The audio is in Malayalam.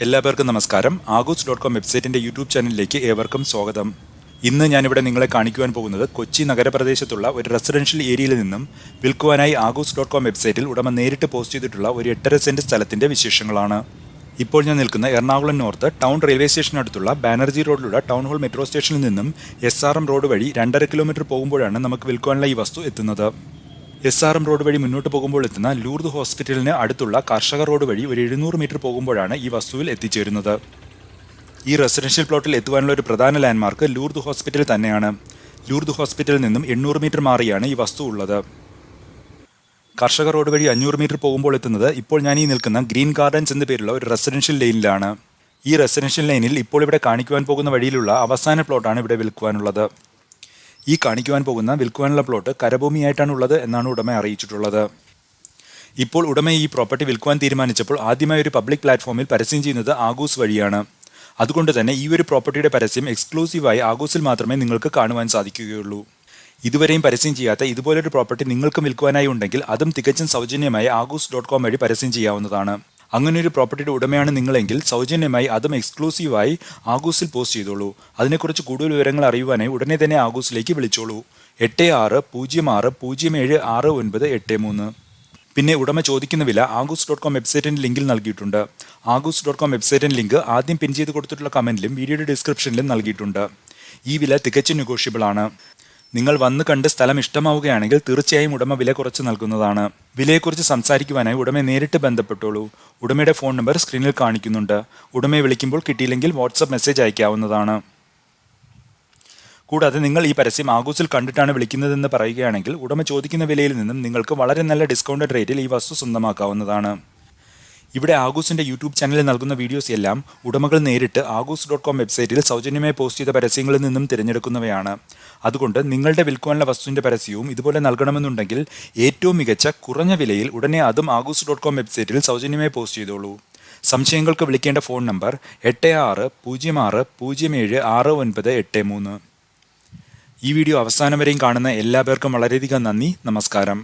എല്ലാവർക്കും നമസ്കാരം. ആഗൂസ്.com വെബ്സൈറ്റിന്റെ യൂട്യൂബ് ചാനലിലേക്ക് ഏവർക്കും സ്വാഗതം. ഇന്ന് ഞാനിവിടെ നിങ്ങളെ കാണിക്കുവാൻ പോകുന്നത് കൊച്ചി നഗരപ്രദേശത്തുള്ള ഒരു റെസിഡൻഷ്യൽ ഏരിയയിൽ നിന്നും വിൽക്കുവാനായി ആഗൂസ്.com വെബ്സൈറ്റിൽ ഉടമ നേരിട്ട് പോസ്റ്റ് ചെയ്തിട്ടുള്ള ഒരു 8.5 സെന്റ് സ്ഥലത്തിന്റെ വിശേഷങ്ങളാണ്. ഇപ്പോൾ ഞാൻ നിൽക്കുന്ന എറണാകുളം നോർത്ത് ടൗൺ റെയിൽവേ സ്റ്റേഷനടുത്തുള്ള ബാനർജി റോഡിലുള്ള ടൗൺ ഹാൾ മെട്രോ സ്റ്റേഷനിൽ നിന്നും SRM റോഡ് വഴി 2.5 കിലോമീറ്റർ പോകുമ്പോഴാണ് നമുക്ക് വിൽക്കുവാനുള്ള ഈ വസ്തു എത്തുന്നത്. SRM റോഡ് വഴി മുന്നോട്ട് പോകുമ്പോൾ എത്തുന്ന ലൂർദ് ഹോസ്പിറ്റലിന് അടുത്തുള്ള കർഷക റോഡ് വഴി ഒരു 700 മീറ്റർ പോകുമ്പോഴാണ് ഈ വസ്തുവിൽ എത്തിച്ചേരുന്നത്. ഈ റെസിഡൻഷ്യൽ പ്ലോട്ടിൽ എത്തുവാനുള്ള ഒരു പ്രധാന ലാൻഡ്മാർക്ക് ലൂർദ് ഹോസ്പിറ്റൽ തന്നെയാണ്. ലൂർദ് ഹോസ്പിറ്റലിൽ നിന്നും 800 മീറ്റർ മാറിയാണ് ഈ വസ്തു ഉള്ളത്. കർഷക റോഡ് വഴി 500 മീറ്റർ പോകുമ്പോൾ എത്തുന്നത് ഇപ്പോൾ ഞാൻ ഈ നിൽക്കുന്ന ഗ്രീൻ ഗാർഡൻസ് എന്ന പേരുള്ള ഒരു റെസിഡൻഷ്യൽ ലൈനിലാണ്. ഈ റെസിഡൻഷ്യൽ ലൈനിൽ ഇപ്പോൾ ഇവിടെ കാണിക്കുവാൻ പോകുന്ന വഴിയിലുള്ള അവസാന പ്ലോട്ടാണ് ഇവിടെ വിൽക്കുവാനുള്ളത്. ഈ കാണിക്കുവാൻ പോകുന്ന വിൽക്കുവാനുള്ള പ്ലോട്ട് കരഭൂമിയായിട്ടാണ് ഉള്ളത് എന്നാണ് ഉടമ അറിയിച്ചിട്ടുള്ളത്. ഇപ്പോൾ ഉടമ ഈ പ്രോപ്പർട്ടി വിൽക്കുവാൻ തീരുമാനിച്ചപ്പോൾ ആദ്യമായി ഒരു പബ്ലിക് പ്ലാറ്റ്ഫോമിൽ പരസ്യം ചെയ്യുന്നത് ആഗൂസ് വഴിയാണ്. അതുകൊണ്ട് തന്നെ ഈ ഒരു പ്രോപ്പർട്ടിയുടെ പരസ്യം എക്സ്ക്ലൂസീവായി ആഗൂസിൽ മാത്രമേ നിങ്ങൾക്ക് കാണുവാൻ സാധിക്കുകയുള്ളൂ. ഇതുവരെയും പരസ്യം ചെയ്യാത്ത ഇതുപോലൊരു പ്രോപ്പർട്ടി നിങ്ങൾക്കും വിൽക്കുവാനായി ഉണ്ടെങ്കിൽ അതും തികച്ചും സൗജന്യമായി ആഗൂസ്.com വഴി പരസ്യം ചെയ്യാവുന്നതാണ്. അങ്ങനെയൊരു പ്രോപ്പർട്ടിയുടെ ഉടമയാണ് നിങ്ങളെങ്കിൽ സൗജന്യമായി അതും എക്സ്ക്ലൂസീവായി ആഗൂസിൽ പോസ്റ്റ് ചെയ്തോളൂ. അതിനെക്കുറിച്ച് കൂടുതൽ വിവരങ്ങൾ അറിയുവാനായി ഉടനെ തന്നെ ആഗൂസിലേക്ക് വിളിച്ചോളൂ. 8606076983. പിന്നെ ഉടമ ചോദിക്കുന്ന വില ആഗൂസ്.com വെബ്സൈറ്റിന്റെ ലിങ്കിൽ നൽകിയിട്ടുണ്ട്. ആഗൂസ്.com വെബ്സൈറ്റിന്റെ ലിങ്ക് ആദ്യം പിൻ ചെയ്ത് കൊടുത്തിട്ടുള്ള കമന്റിലും വീഡിയോയുടെ ഡിസ്ക്രിപ്ഷനിലും നൽകിയിട്ടുണ്ട്. ഈ വില തികച്ചും നെഗോഷ്യബിൾ ആണ്. നിങ്ങൾ വന്ന് കണ്ട് സ്ഥലം ഇഷ്ടമാവുകയാണെങ്കിൽ തീർച്ചയായും ഉടമ വില കുറച്ച് നൽകുന്നതാണ്. വിലയെക്കുറിച്ച് സംസാരിക്കുവാനായി ഉടമയെ നേരിട്ട് ബന്ധപ്പെട്ടോളൂ. ഉടമയുടെ ഫോൺ നമ്പർ സ്ക്രീനിൽ കാണിക്കുന്നുണ്ട്. ഉടമയെ വിളിക്കുമ്പോൾ കിട്ടിയില്ലെങ്കിൽ വാട്സപ്പ് മെസ്സേജ് അയക്കാവുന്നതാണ്. കൂടാതെ നിങ്ങൾ ഈ പരസ്യം ആഗൂസിൽ കണ്ടിട്ടാണ് വിളിക്കുന്നതെന്ന് പറയുകയാണെങ്കിൽ ഉടമ ചോദിക്കുന്ന വിലയിൽ നിന്നും നിങ്ങൾക്ക് വളരെ നല്ല ഡിസ്കൗണ്ടഡ് റേറ്റിൽ ഈ വസ്തു സ്വന്തമാക്കാവുന്നതാണ്. ഇവിടെ ആഗൂസിന്റെ യൂട്യൂബ് ചാനലിൽ നൽകുന്ന വീഡിയോസ് എല്ലാം ഉടമകൾ നേരിട്ട് ആഗൂസ്.com വെബ്സൈറ്റിൽ സൗജന്യമായി പോസ്റ്റ് ചെയ്ത പരസ്യങ്ങളിൽ നിന്നും തിരഞ്ഞെടുക്കുന്നവയാണ്. അതുകൊണ്ട് നിങ്ങളുടെ വിൽക്കുവാനുള്ള വസ്തുവിന്റെ പരസ്യവും ഇതുപോലെ നൽകണമെന്നുണ്ടെങ്കിൽ ഏറ്റവും മികച്ച കുറഞ്ഞ വിലയിൽ ഉടനെ അതും ആഗൂസ്.com വെബ്സൈറ്റിൽ സൗജന്യമായി പോസ്റ്റ് ചെയ്തോളൂ. സംശയങ്ങൾക്ക് വിളിക്കേണ്ട ഫോൺ നമ്പർ 8606076983. ഈ വീഡിയോ അവസാനം വരെയും കാണുന്ന എല്ലാ പേർക്കും വളരെയധികം നന്ദി. നമസ്കാരം.